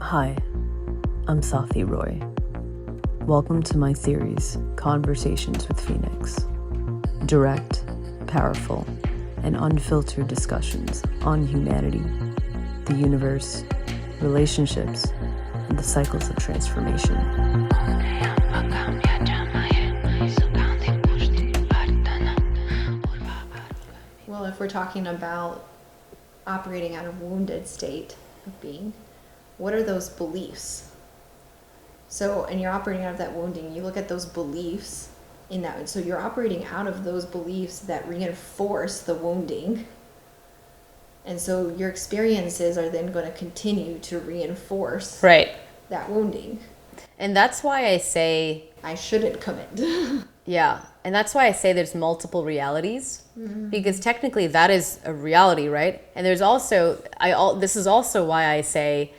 Hi, I'm Sathi Roy. Welcome to my series, Conversations with Phoenix. Direct, powerful, and unfiltered discussions on humanity, the universe, relationships, and the cycles of transformation. Well, if we're talking about operating out of wounded state of being, what are those beliefs? So, and you're operating out of that wounding, you look at those beliefs in that, so you're operating out of those beliefs that reinforce the wounding. And so your experiences are then going to continue to reinforce that wounding. And that's why I say I shouldn't commit. Yeah, and that's why I say there's multiple realities, because technically that is a reality, right? And there's also, this is also why I say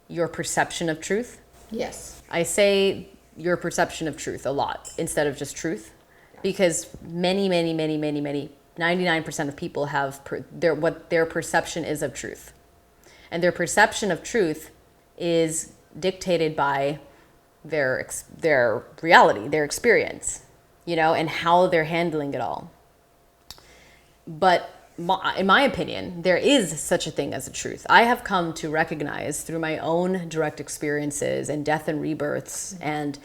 your perception of truth. Yes. I say your perception of truth a lot instead of just truth, because many, 99% of people have what their perception is of truth. And their perception of truth is dictated by their reality, their experience, and how they're handling it all. But in my opinion, there is such a thing as a truth. I have come to recognize through my own direct experiences and death and rebirths and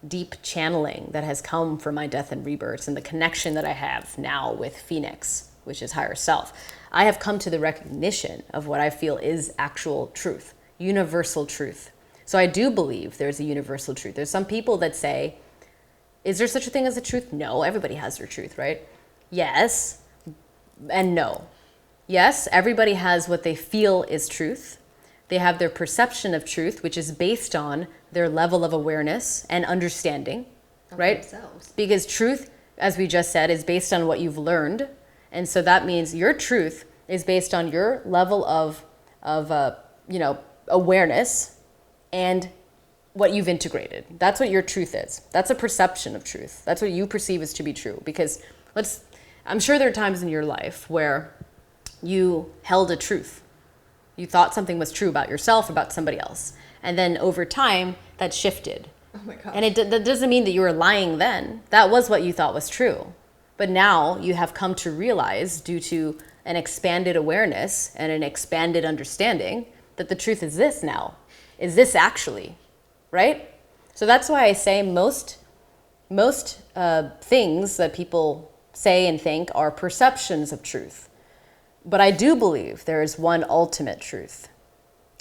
deep channeling that has come from my death and rebirths and the connection that I have now with Phoenix, which is higher self. I have come to the recognition of what I feel is actual truth, universal truth. So I do believe there's a universal truth. There's some people that say, is there such a thing as a truth? No, everybody has their truth, right? Yes and no. Yes, everybody has what they feel is truth. They have their perception of truth, which is based on their level of awareness and understanding, right? Themselves. Because truth, as we just said, is based on what you've learned. And so that means your truth is based on your level of awareness and what you've integrated. That's what your truth is. That's a perception of truth. That's what you perceive as to be true. Because I'm sure there are times in your life where you held a truth. You thought something was true about yourself, about somebody else. And then over time, that shifted. Oh my gosh. And that doesn't mean that you were lying then. That was what you thought was true. But now you have come to realize, due to an expanded awareness and an expanded understanding, that the truth is this now. Is this actually, right? So that's why I say most things that people say and think are perceptions of truth. But I do believe there is one ultimate truth.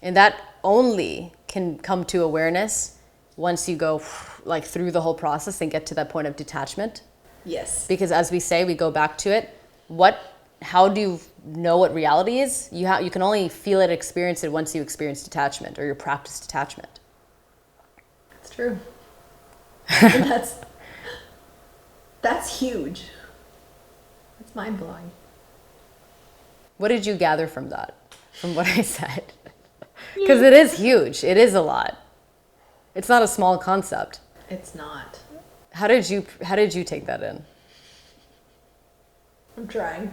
And that only can come to awareness once you go through the whole process and get to that point of detachment. Yes. Because as we say, we go back to it. How do you know what reality is? You can only feel it, experience it once you experience detachment or you practice detachment. It's true. That's huge. That's mind-blowing. What did you gather from that? From what I said? Because it is huge. It is a lot. It's not a small concept. It's not. How did you take that in? I'm trying.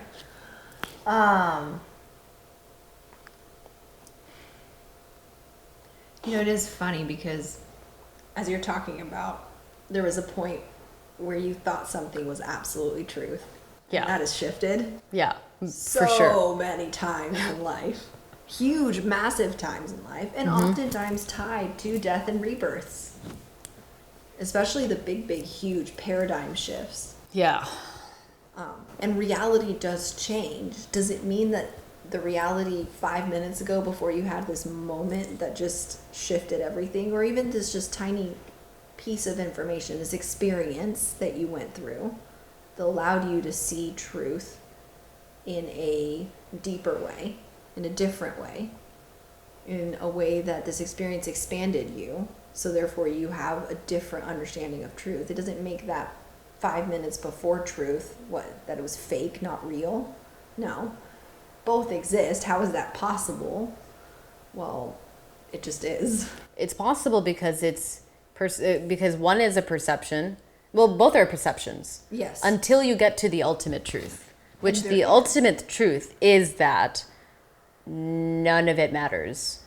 It is funny because as you're talking about, there was a point where you thought something was absolutely truth. Yeah. And that has shifted. Yeah, For sure. So many times in life. Huge, massive times in life. And oftentimes tied to death and rebirths. Especially the big, huge paradigm shifts. Yeah. And reality does change. Does it mean that the reality 5 minutes ago before you had this moment that just shifted everything, or even this just tiny piece of information, this experience that you went through that allowed you to see truth in a deeper way, in a different way, in a way that this experience expanded you, so therefore you have a different understanding of truth. It doesn't make that 5 minutes before truth that it was fake, not real. No. Both exist. How is that possible? Well, it just is. It's possible because because one is a perception. Well, both are perceptions. Yes. Until you get to the ultimate truth, which the is. ultimate truth is that none of it matters.